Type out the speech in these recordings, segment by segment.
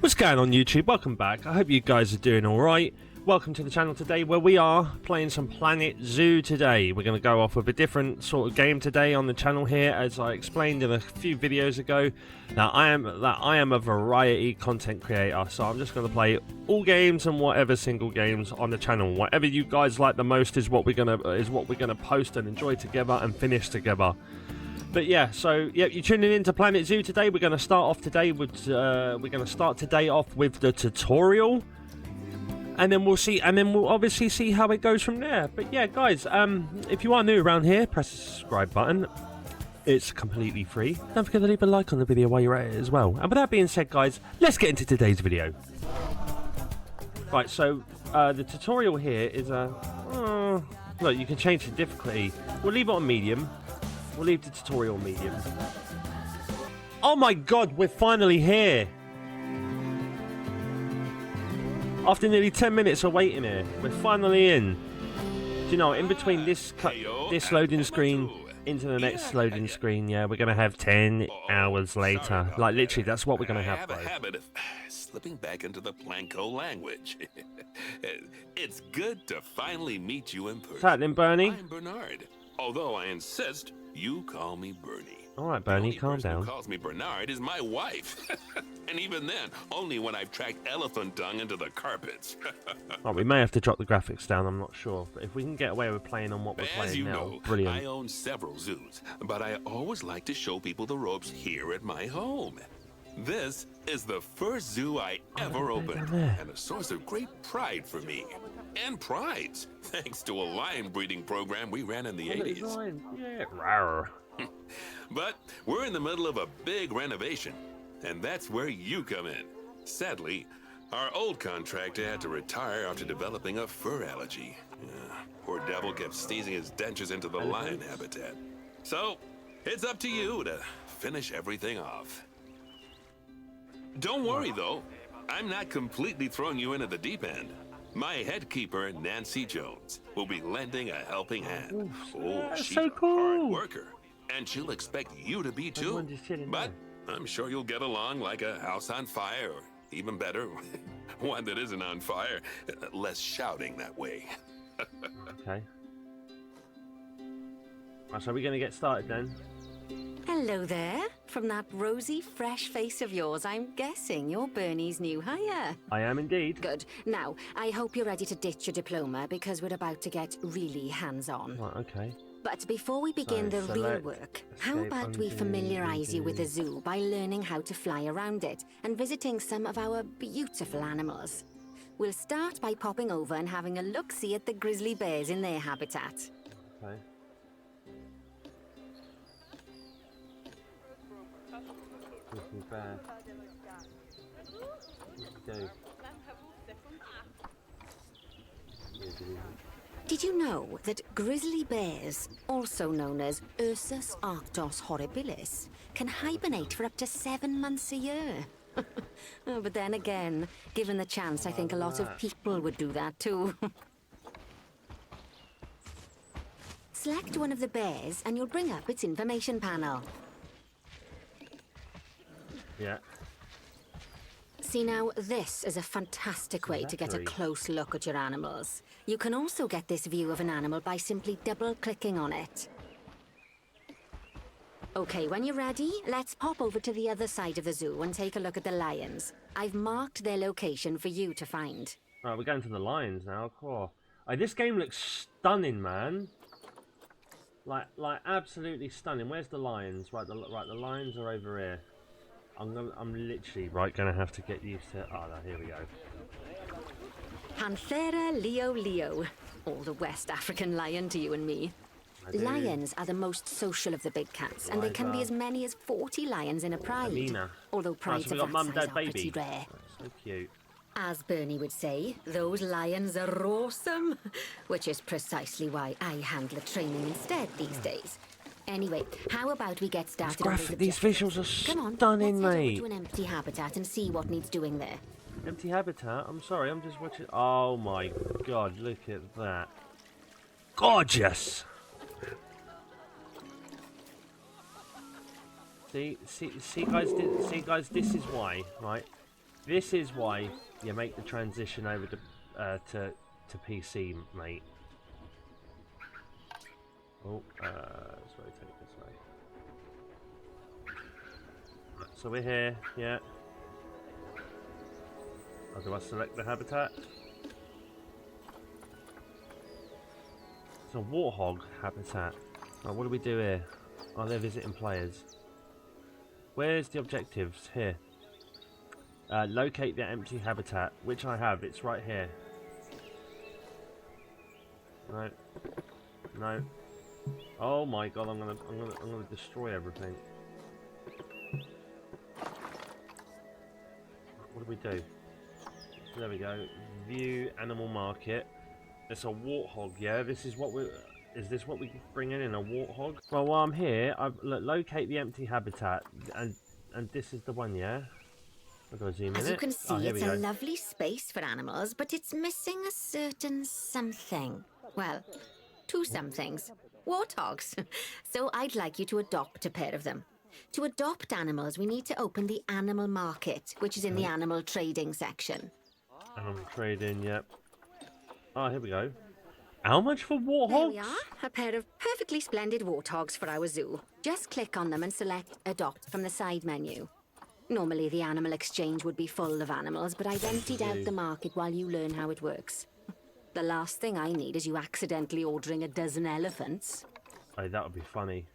What's going on YouTube? Welcome back. I hope you guys are doing alright. Welcome to the channel today where we are playing some Planet Zoo today. We're going to go off with a different sort of game today on the channel here, as I explained in a few videos ago. Now I am a variety content creator, so I'm just going to play all games and whatever single games on the channel. Whatever you guys like the most is what we're gonna post and enjoy together and finish together. But yeah, so yeah, you're tuning in to Planet Zoo today. We're going to start off today with the tutorial, and then we'll obviously see how it goes from there. But yeah, guys, if you are new around here, press the subscribe button. It's completely free. Don't forget to leave a like on the video while you're at it as well. And with that being said, guys, let's get into today's video. Right, so the tutorial here is look, you can change the difficulty. We'll leave it on medium. We'll leave the tutorial medium. Oh my god, we're finally here! After nearly 10 minutes of waiting here, we're finally in. Do you know, in between this loading screen into the next loading screen, yeah, we're gonna have 10 hours later. Like literally, that's what we're gonna have, bro. I have a habit of slipping back into the Planko language. It's good to finally meet you in person. What's happening, Bernie? I'm Bernard, although I insist you call me Bernie. Alright, Bernie, calm down. The person who calls me Bernard is my wife. And even then, only when I've tracked elephant dung into the carpets. Oh, we may have to drop the graphics down, I'm not sure. But if we can get away with playing on what we're playing now, brilliant. I own several zoos, but I always like to show people the ropes here at my home. This is the first zoo I ever opened, and a source of great pride for me. And prides, thanks to a lion breeding program we ran in the 80s. Yeah, rawr. But we're in the middle of a big renovation, and that's where you come in. Sadly, our old contractor had to retire after developing a fur allergy. Poor devil kept sneezing his dentures into the lion habitat. So, it's up to you to finish everything off. Don't worry, though. I'm not completely throwing you into the deep end. My head keeper, Nancy Jones, will be lending a helping hand. Oh, she's so cool. A hard worker, and she'll expect you to be too. But I'm sure you'll get along like a house on fire, or even better, one that isn't on fire. Less shouting that way. Okay. Right, so we're going to get started then. Hello there. From that rosy, fresh face of yours, I'm guessing you're Bernie's new hire. I am indeed. Good. Now, I hope you're ready to ditch your diploma because we're about to get really hands-on. Right, okay. But before we begin the real work, how about we familiarize you with the zoo by learning how to fly around it and visiting some of our beautiful animals? We'll start by popping over and having a look-see at the grizzly bears in their habitat. Okay. Did you know that grizzly bears, also known as Ursus arctos horribilis, can hibernate for up to 7 months a year? Oh, but then again, given the chance, I think a lot of people would do that too. Select one of the bears and you'll bring up its information panel. Yeah. See now, this is a fantastic way to get a close look at your animals. You can also get this view of an animal by simply double-clicking on it. Okay, when you're ready, let's pop over to the other side of the zoo and take a look at the lions. I've marked their location for you to find. Alright, we're going to the lions now, cool. This game looks stunning, man. Like absolutely stunning. Where's the lions? Right, the lions are over here. I'm literally gonna have to get used to. Oh, no, here we go. Panthera leo. Or the West African lion to you and me. Lions are the most social of the big cats, and there can be as many as 40 lions in a pride. Although prides of that size are pretty rare. So cute. As Bernie would say, those lions are awesome. Which is precisely why I handle the training instead these days. Anyway, how about we get started on these visuals are Come on, stunning, let's head mate. over to an empty habitat and see what needs doing there. Empty habitat? I'm sorry, I'm just watching. Oh my god, look at that. Gorgeous! See, guys, this is why, right? This is why you make the transition over to PC, mate. Oh, let's rotate this way. Right, so we're here, yeah. Oh, do I select the habitat? It's a warthog habitat. Oh, what do we do here? Oh, they're visiting players. Where's the objectives? Here. Locate the empty habitat, which I have. It's right here. No. No. Oh my god! I'm gonna destroy everything. What do we do? There we go. View animal market. It's a warthog. Yeah. This is what we. Is this what we bring in a warthog? Well, while I'm here, locate the empty habitat, and this is the one. Yeah. I've got to zoom in. As you can see, here it's we a go. lovely space for animals, but it's missing a certain something. Well, two somethings. Warthogs. So I'd like you to adopt a pair of them. To adopt animals, we need to open the animal market, which is in the animal trading section. Animal trading, yep. Oh, here we go. How much for warthogs? There we are, a pair of perfectly splendid warthogs for our zoo. Just click on them and select Adopt from the side menu. Normally the animal exchange would be full of animals, but I've emptied out the market while you learn how it works. The last thing I need is you accidentally ordering a dozen elephants. Oh, that would be funny.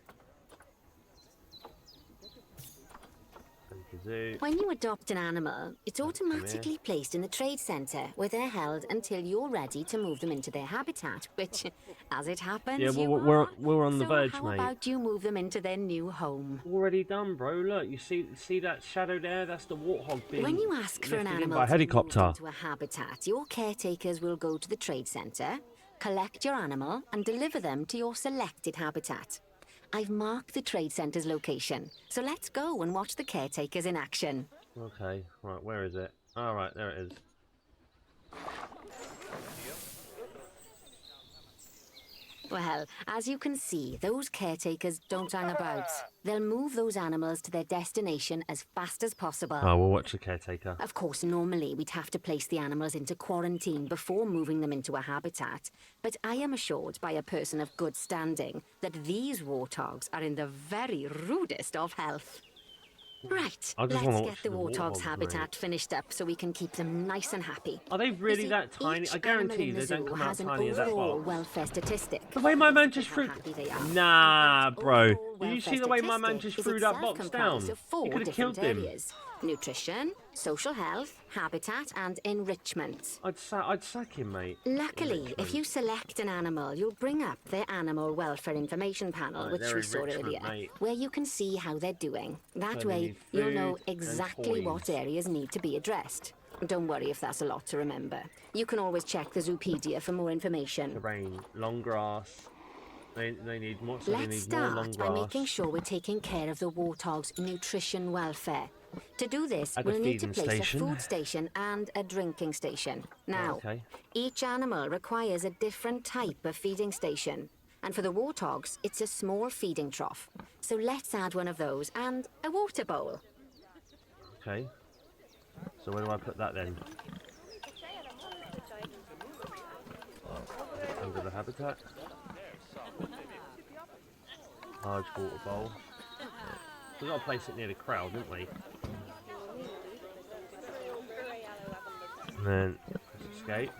When you adopt an animal, it's automatically placed in the trade centre, where they're held until you're ready to move them into their habitat, which, as it happens, yeah, well, we're on the verge, how mate. How about you move them into their new home? Already done, bro. Look, you see that shadow there? That's the warthog being When you ask for an lifted in animal by a to be helicopter. moved into a habitat, your caretakers will go to the trade centre, collect your animal, and deliver them to your selected habitat. I've marked the trade centre's location, so let's go and watch the caretakers in action. Okay, right, where is it? All right, there it is. Well, as you can see, those caretakers don't hang about. They'll move those animals to their destination as fast as possible. Oh, we'll watch the caretaker. Of course, normally we'd have to place the animals into quarantine before moving them into a habitat, but I am assured by a person of good standing that these warthogs are in the very rudest of health. Right, I just let's wanna get watch the the warthog's warthogs, habitat mate. finished up so we can keep them nice and happy. Are they You really see, that tiny? each I guarantee animal in they the don't zoo come out has an tiny as that overall box. welfare statistic. The way my man As to just how threw... happy they are. Nah, And that bro. overall Did you see welfare the way my man statistic just is threw that itself box comprised down? of 4 You could have different killed him. areas: nutrition, social health, habitat, and enrichment. I'd sack him, mate. Luckily, if Enrichment. you select an animal, you'll bring up their animal welfare information panel, Right, which their we saw enrichment, earlier, mate. where you can see how they're doing. That So they way, need you'll know food and exactly what toys. areas need to be addressed. Don't worry if that's a lot to remember. You can always check the Zoopedia for more information. Terrain, long grass. They need more. So they Let's need more long start by grass. making sure we're taking care of the warthog's nutrition welfare. To do this, At the we'll need to feeding place station. a food station and a drinking station. Now, okay. each animal requires a different type of feeding station. And for the warthogs, it's a small feeding trough. So let's add one of those and a water bowl. Okay. So where do I put that then? Under the habitat. Large water bowl. We've got to place it near the crowd, didn't we? And then escape.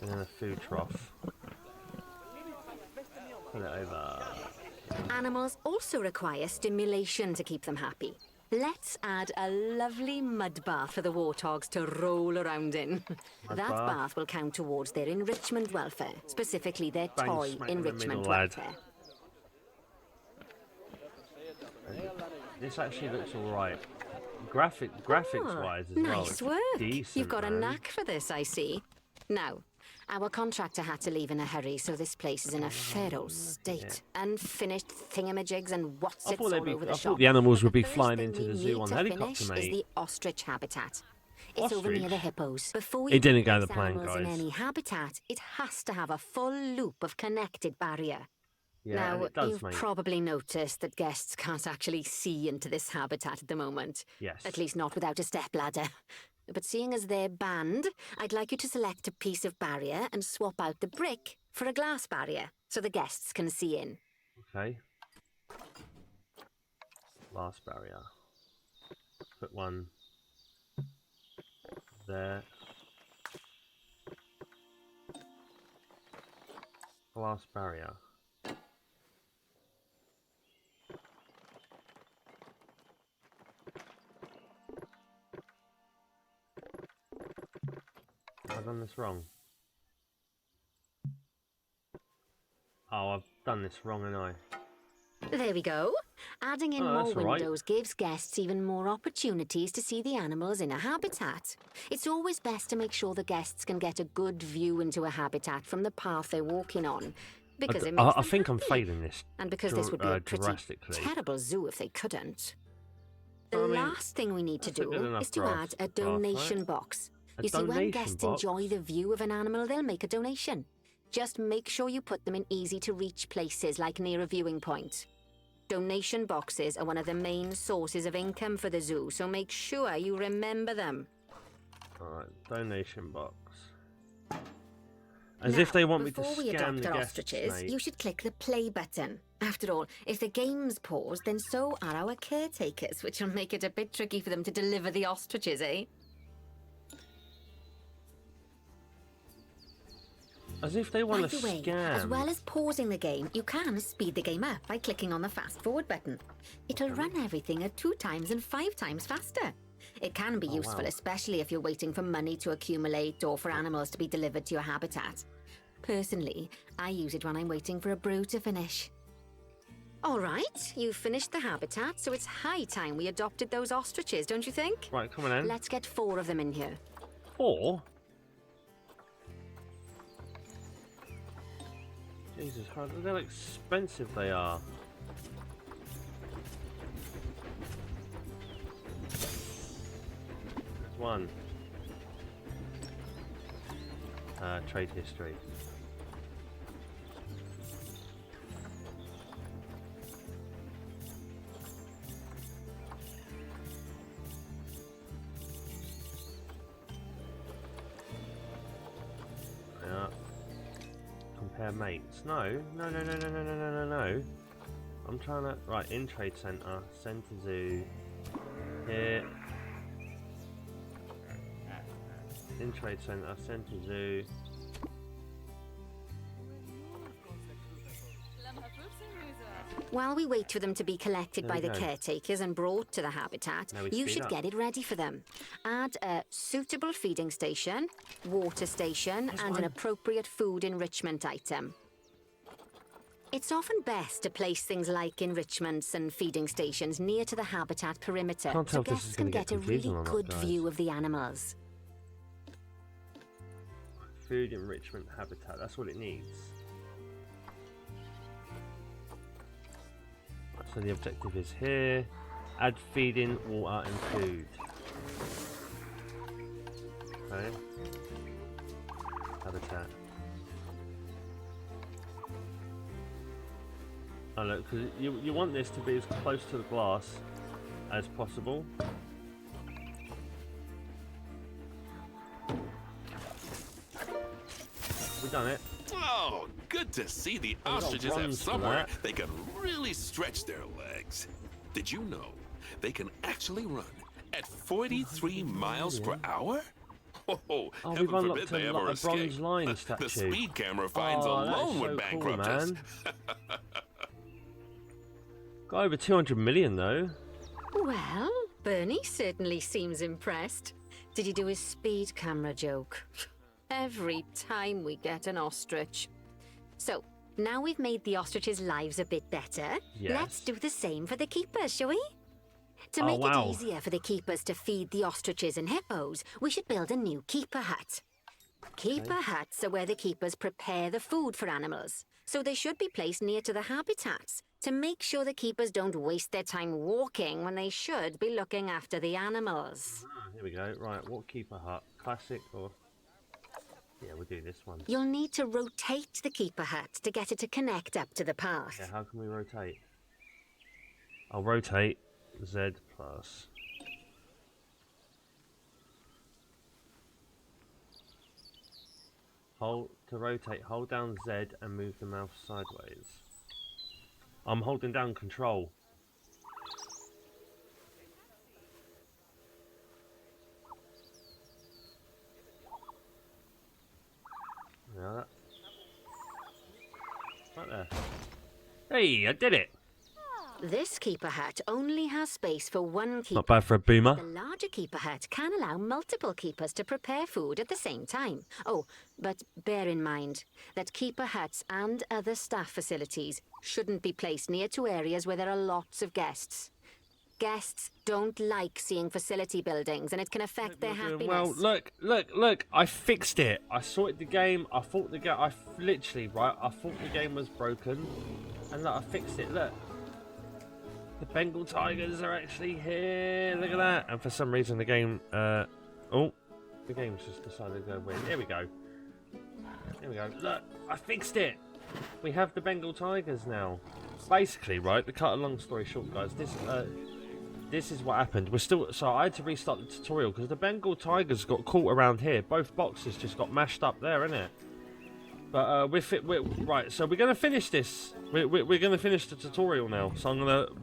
And then a food trough. Put it over. Animals also require stimulation to keep them happy. Let's add a lovely mud bath for the warthogs to roll around in. Mud That bath. bath will count towards their enrichment welfare, specifically their Bang toy smack in the enrichment middle, lad. welfare. This actually looks alright. Graphics wise as well. Nice It's work. decent, You've got a man. knack for this, I see. Now, our contractor had to leave in a hurry, so this place is in a feral state. Unfinished thingamajigs and what's I it's thought all over the I shop. thought the animals would be The first flying thing into we the need zoo on to helicopter, finish is mate. the ostrich habitat. It's over near Ostrich? the hippos. Before It you didn't can go to place plan, animals in guys. any habitat, it has to have a full loop of connected barrier. Yeah, and Now, it does, you've mate. probably noticed that guests can't actually see into this habitat at the moment. Yes. At least not without a stepladder. But seeing as they're banned, I'd like you to select a piece of barrier and swap out the brick for a glass barrier so the guests can see in. Okay. Glass barrier. Put one there. Glass barrier. Have I done this wrong? Oh, I've done this wrong, haven't I? There we go. Adding in Oh, more that's all right. windows gives guests even more opportunities to see the animals in a habitat. It's always best to make sure the guests can get a good view into a habitat from the path they're walking on, because it makes I them think I'm happy. failing this. And because this would be a pretty drastically. terrible zoo if they couldn't. The I mean, last thing we need to that's a good do enough is to graph- add a graph, right? donation box. A You see, when donation guests box? enjoy the view of an animal, they'll make a donation. Just make sure you put them in easy-to-reach places, like near a viewing point. Donation boxes are one of the main sources of income for the zoo, so make sure you remember them. Alright, donation box. As Now, if they want me to before we scam adopt the our guests, ostriches, mate. you should click the play button. After all, if the game's paused, then so are our caretakers, which will make it a bit tricky for them to deliver the ostriches, eh? As if they want By to the way, scam. as well as pausing the game, you can speed the game up by clicking on the fast forward button. It'll run everything at 2 times and 5 times faster. It can be useful, wow. especially if you're waiting for money to accumulate or for animals to be delivered to your habitat. Personally, I use it when I'm waiting for a brew to finish. All right, you've finished the habitat, so it's high time we adopted those ostriches, don't you think? Right, come on then. Let's get 4 of them in here. 4? Jesus Christ, look how expensive they are. There's one. Trade history. Yeah. Compare mates. No. I'm trying to... Right, in trade centre. Centre zoo. Here. In trade centre. Centre zoo. While we wait for them to be collected There by we the go. caretakers and brought to the habitat, Now we you speed should up. get it ready for them. Add a suitable feeding station, water station, and an appropriate food enrichment item. It's often best to place things like enrichments and feeding stations near to the habitat perimeter Can't so tell if this guests is can gonna get get a really confusing or not, good guys. view of the animals. Food enrichment habitat. That's what it needs. So the objective is here. Add feeding, water and food. Okay. Habitat. Oh look, because you want this to be as close to the glass as possible. We've done it. Oh, good to see the got ostriches have bronze for somewhere that. they can really stretch their legs. Did you know they can actually run at 43 miles per hour? Oh, Oh, heaven we've forbid unlocked they a ever bronze escape. lion The statue. speed camera finds Oh, that is alone so would cool, bankrupt us. man. Got over 200 million though. Well, Bernie certainly seems impressed. Did you do his speed camera joke? Every time we get an ostrich. So, now we've made the ostriches' lives a bit better, Yes. let's do the same for the keepers, shall we? To Oh, make wow. it easier for the keepers to feed the ostriches and hippos, we should build a new keeper hut. Keeper huts are where the keepers prepare the food for animals, so they should be placed near to the habitats to make sure the keepers don't waste their time walking when they should be looking after the animals. Here we go. Right, what keeper hut? Classic or... Yeah, we'll do this one. You'll need to rotate the keeper hut to get it to connect up to the path. Yeah, how can we rotate? I'll rotate Z plus. Hold to rotate, hold down Z and move the mouse sideways. I'm holding down control. Yeah, that. Right there. Hey, I did it! This keeper hut only has space for one keeper. Not bad for a boomer. The larger keeper hut can allow multiple keepers to prepare food at the same time. Oh, but bear in mind that keeper huts and other staff facilities shouldn't be placed near to areas where there are lots of guests. Guests don't like seeing facility buildings, and it can affect their happiness. Well, look! I fixed it. I sorted the game. I thought the game. I thought the game was broken, and look, I fixed it. Look. The Bengal tigers are actually here. Look at that. And for some reason the game... the game's just decided to go weird. Here we go. Here we go. Look, I fixed it. We have the Bengal tigers now. Basically, right, to cut a long story short, guys, this is what happened. So I had to restart the tutorial because the Bengal tigers got caught around here. Both boxes just got mashed up there, innit? But right, so we're going to finish this. We're going to finish the tutorial now. So I'm going to...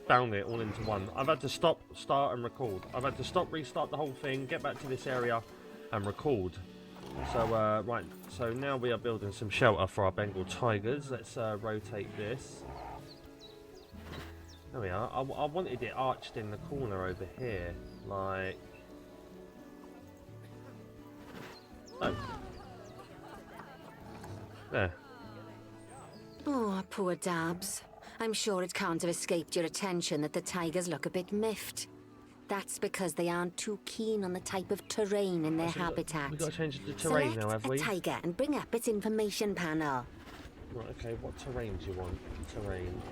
bound it all into one. I've had to stop, start and record. I've had to stop, restart the whole thing, get back to this area and record. So right, so now we are building some shelter for our Bengal tigers. Let's rotate this. There we are. I wanted it arched in the corner over here, like... Oh. There. Oh, poor Dabs. I'm sure it can't have escaped your attention that the tigers look a bit miffed. That's because they aren't too keen on the type of terrain in their habitat. We've got to change the terrain Select now, have we? a tiger and bring up its information panel. Right, okay, what terrain do you want? Terrain.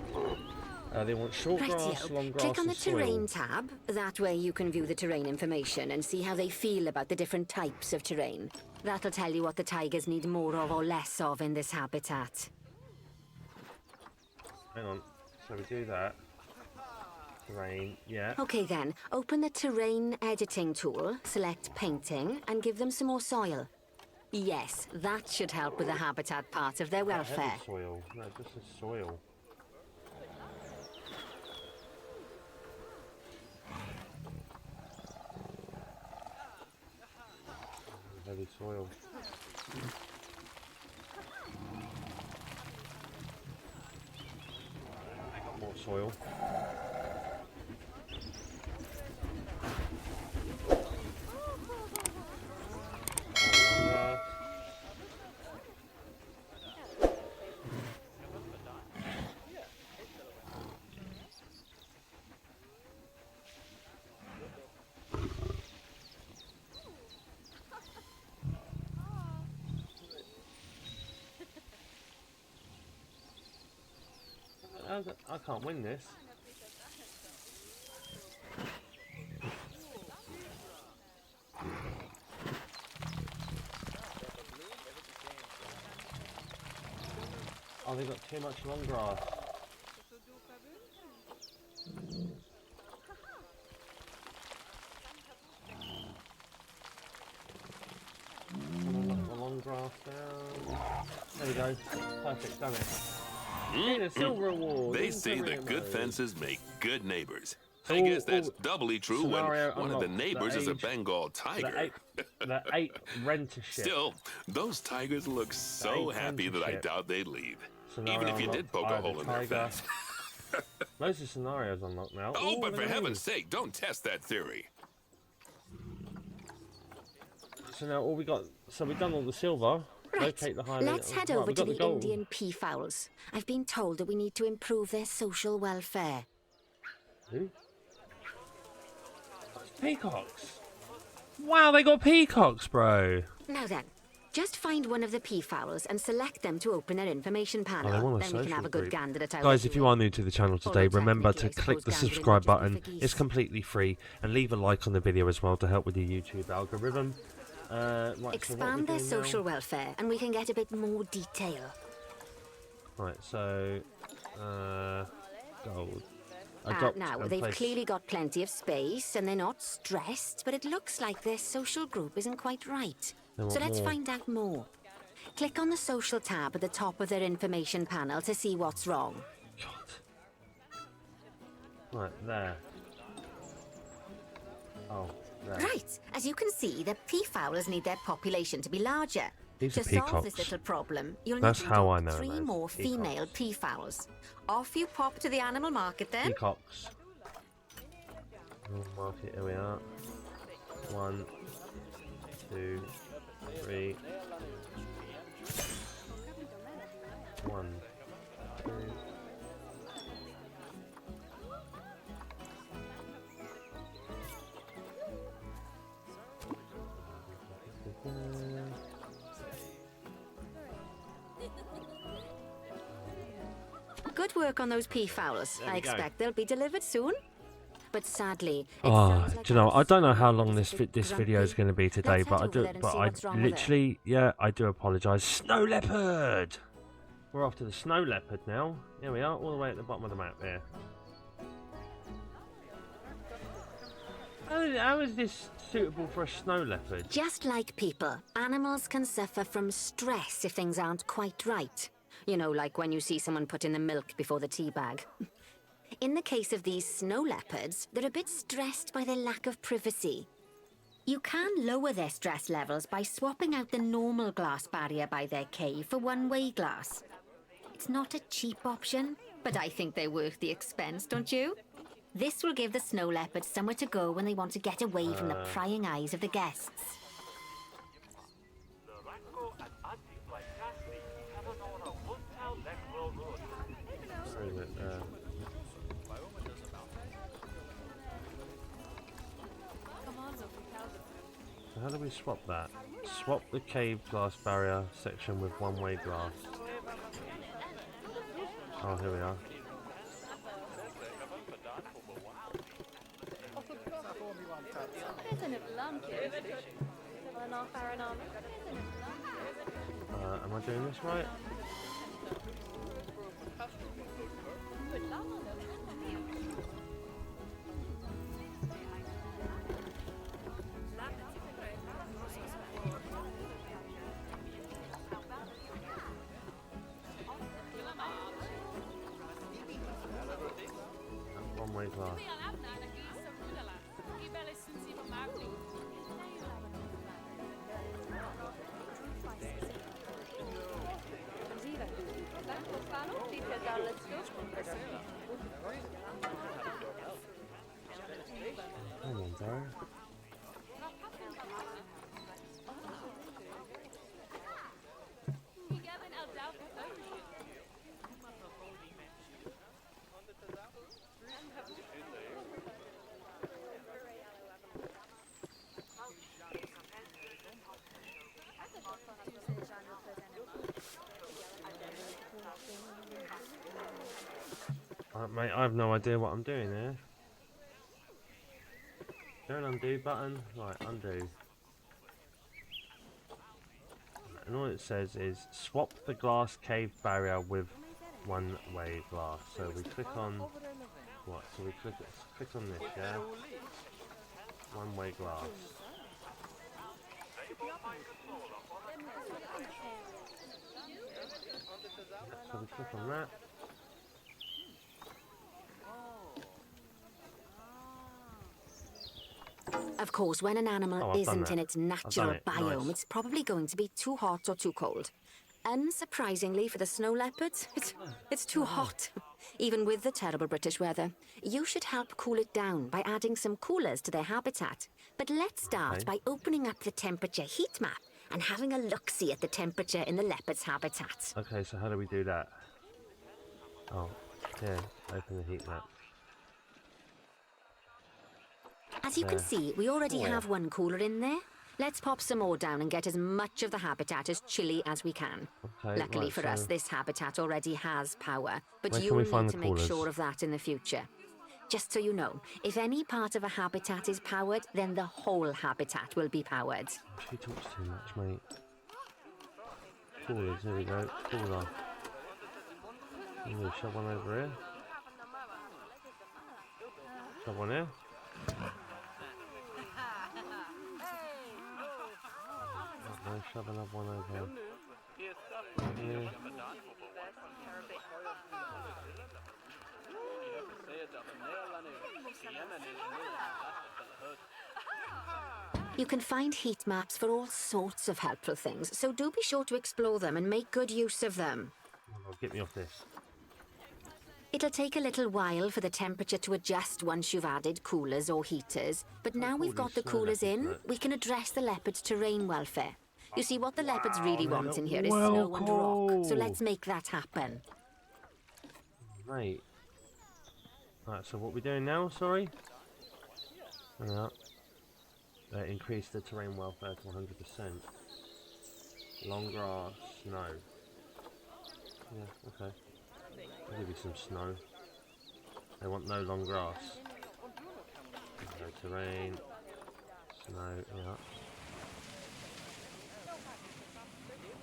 They want short grass, long grass, Click on the and soil. terrain tab. That way you can view the terrain information and see how they feel about the different types of terrain. That'll tell you what the tigers need more of or less of in this habitat. Hang on. So we do that. Terrain, yeah. Okay then, open the terrain editing tool, select painting, and give them some more soil. Yes, that should help with the habitat part of their welfare. Heavy soil. No, this is soil. Heavy soil. More soil. I can't win this. Oh, they got too much long grass. The long grass down. There we go. Perfect, done it. A silver award. They say that good fences make good neighbors. I guess that's doubly true when one of the neighbors is a Bengal tiger. The 8 rentership. Still, those tigers look so happy that I doubt they'd leave. Scenario Even if you did poke a hole in their tiger. fence. Loads of scenarios unlocked now. Oh, but for look at heaven's these. sake, don't test that theory. So now all we got. So we've done all the silver. Right, Locate the highlight. let's head Right, over we've to got the gold. Indian peafowls. I've been told that we need to improve their social welfare. Who? Peacocks. Wow, they got peacocks, bro. Now then, just find one of the peafowls and select them to open their information panel. they want a then we can social have a good group. gander at our Guys, if you are new to the channel today, Although remember to technically, I click the suppose gandering subscribe would just be button. for geese. It's completely free. And leave a like on the video as well to help with the YouTube algorithm. Right, so what Expand we their doing social now? welfare, and we can get a bit more detail. Right, so gold. Adopt Now, and they've place. clearly got plenty of space, and they're not stressed, but it looks like their social group isn't quite right. They So want let's more. find out more. Click on the social tab at the top of their information panel to see what's wrong. God. Right, there. Oh, there. Right, as you can see, the peafowls need their population to be larger. These To are solve this peacocks. little problem, you'll That's need to how I adopt know them 3 as more peacocks. female peafowls. Off you pop to the animal market then. Peacocks. Market, here we are. 1, 2, 3. 1, 2. Good work on those peafowls. There I we go. expect they'll be delivered soon. But sadly, it Oh, sounds like do you know? our I don't know how snow long leopard's this a bit this video is grumpy. going to be today, Let's but head I over do. there and But see I what's wrong with it. literally, yeah, I do apologise. Snow leopard. We're off to the snow leopard now. Here we are, all the way at the bottom of the map there. How is this suitable for a snow leopard? Just like people, animals can suffer from stress if things aren't quite right. You know, like when you see someone put in the milk before the tea bag. In the case of these snow leopards, they're a bit stressed by their lack of privacy. You can lower their stress levels by swapping out the normal glass barrier by their cave for one-way glass. It's not a cheap option, but I think they're worth the expense, don't you? This will give the snow leopards somewhere to go when they want to get away from the prying eyes of the guests. Where is it? So how do we swap that? Swap the cave glass barrier section with one-way glass. Oh, here we are. Am I doing this right? One-way glass. Come on, bro. Mate, I have no idea what I'm doing here. Is there an undo button? Right, undo. And all it says is swap the glass cave barrier with one-way glass. So we click on what? So we click on this, yeah. One-way glass. So we click on that. Of course, when an animal Oh, I've done isn't that. in its I've natural done it. biome, Nice. it's probably going to be too hot or too cold. Unsurprisingly for the snow leopards, it's too hot, even with the terrible British weather. You should help cool it down by adding some coolers to their habitat. But let's start Okay. by opening up the temperature heat map and having a look-see at the temperature in the leopard's habitat. Okay, so how do we do that? Oh, yeah, open the heat map. As you can There. see, we already Oh. have one cooler in there. Let's pop some more down and get as much of the habitat as chilly as we can. Okay, Luckily right, for us, so this habitat already has power, but where can you'll we find need the to make coolers? sure of that in the future. just so you know, if any part of a habitat is powered, then the whole habitat will be powered. She talks too much, mate. Coolers, here we go. Cooler. I'm gonna shove one over here. Shove one here. No, shove another one over here. You can find heat maps for all sorts of helpful things, so do be sure to explore them and make good use of them. Oh, get me off this. It'll take a little while for the temperature to adjust once you've added coolers or heaters, but now we've got the coolers in, we can address the leopard's terrain welfare. You see, what the leopards really want in here is snow and rock, so let's make that happen. Right. Right, so what are we doing now, sorry? Yeah. Increase the terrain welfare to 100%. Long grass, snow. Yeah, okay. I'll give you some snow. They want no long grass. No terrain. Snow, yeah.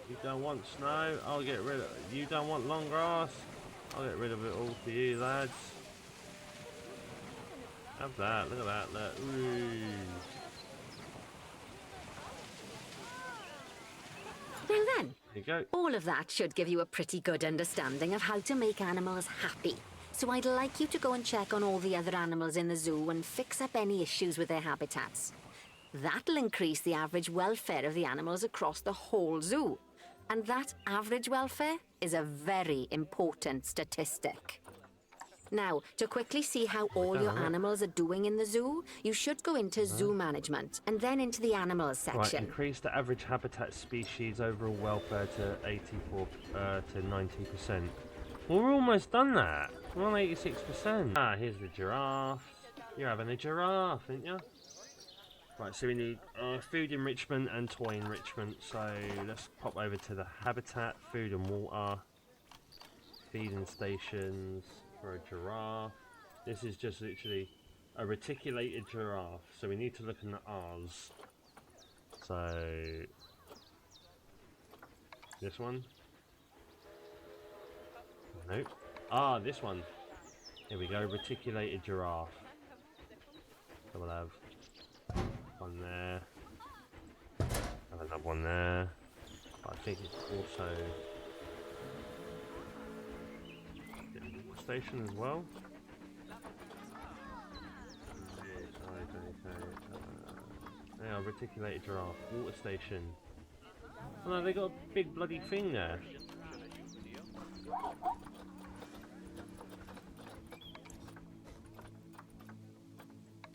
You don't want snow, I'll get rid of it. You don't want long grass, I'll get rid of it all for you, lads. Have that, look at that, look. Ooh. Now then, There you go. all of that should give you a pretty good understanding of how to make animals happy. So I'd like you to go and check on all the other animals in the zoo and fix up any issues with their habitats. That'll increase the average welfare of the animals across the whole zoo. And that average welfare is a very important statistic. Now, to quickly see how all your animals are doing in the zoo, you should go into zoo management and then into the animals section. Right, increase the average habitat species overall welfare to 84 to 90%. Well, we're almost done that. We're on 86%. Ah, here's the giraffe. You're having a giraffe, aren't you? Right, so we need food enrichment and toy enrichment. So let's pop over to the habitat, food and water, feeding stations for a giraffe. This is just literally a reticulated giraffe. So we need to look in the R's. So this one. Nope. Ah, this one. Here we go, reticulated giraffe. So we'll have one there, and another one there. But I think it's also a water station as well. Yeah, reticulated giraffe, water station. Oh no, they got a big bloody thing there.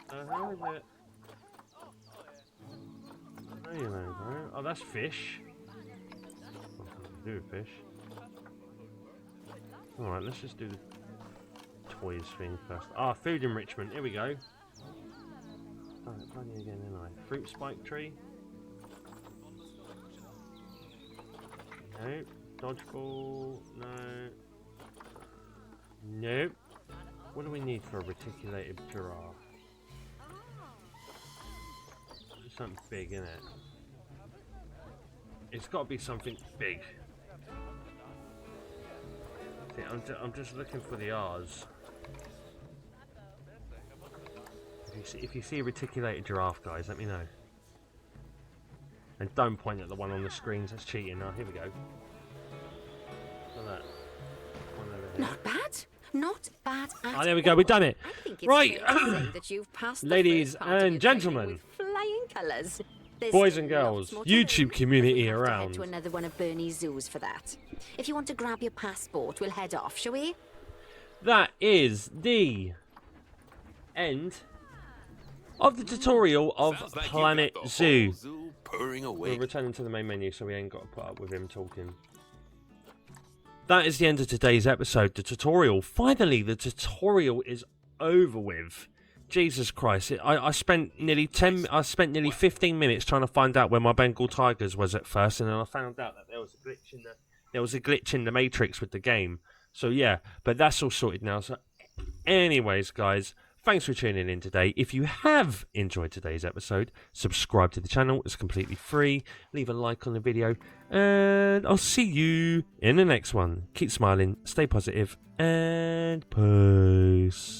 How is it? There you go. Oh, that's fish. Nothing to do with fish. Alright, let's just do the toys thing first. Ah, food enrichment. Here we go. Oh, funny again, didn't I? Fruit spike tree. Nope. Dodgeball. No. Nope. What do we need for a reticulated giraffe? Something big, innit? It's got to be something big. See, I'm just looking for the R's. If you see a reticulated giraffe, guys, let me know. And don't point at the one on the screens. That's cheating. Now, here we go. Look at that. One over here. Not bad. Not bad at all. Oh, there we go. We've done it. I think it's Right. fair to say that you've passed the Ladies first part of your and gentlemen. training with flying colours. There's Boys and lots girls, more to YouTube learn. community We'll have to head around. to another one of Bernie's zoos for that. If you want to grab your passport, we'll head off, shall we? That is the end of the tutorial of Sounds like you Planet got the Zoo. whole zoo purring away. We're returning to the main menu, so we ain't got to put up with him talking. That is the end of today's episode. The tutorial. Finally, the tutorial is over with. Jesus Christ! I spent nearly 15 minutes trying to find out where my Bengal tigers was at first, and then I found out that there was a glitch in the matrix with the game. So yeah, but that's all sorted now. So, anyways, guys, Thanks for tuning in today. If you have enjoyed today's episode, subscribe to the channel. It's completely free. Leave a like on the video. And I'll see you in the next one. Keep smiling, stay positive, and peace.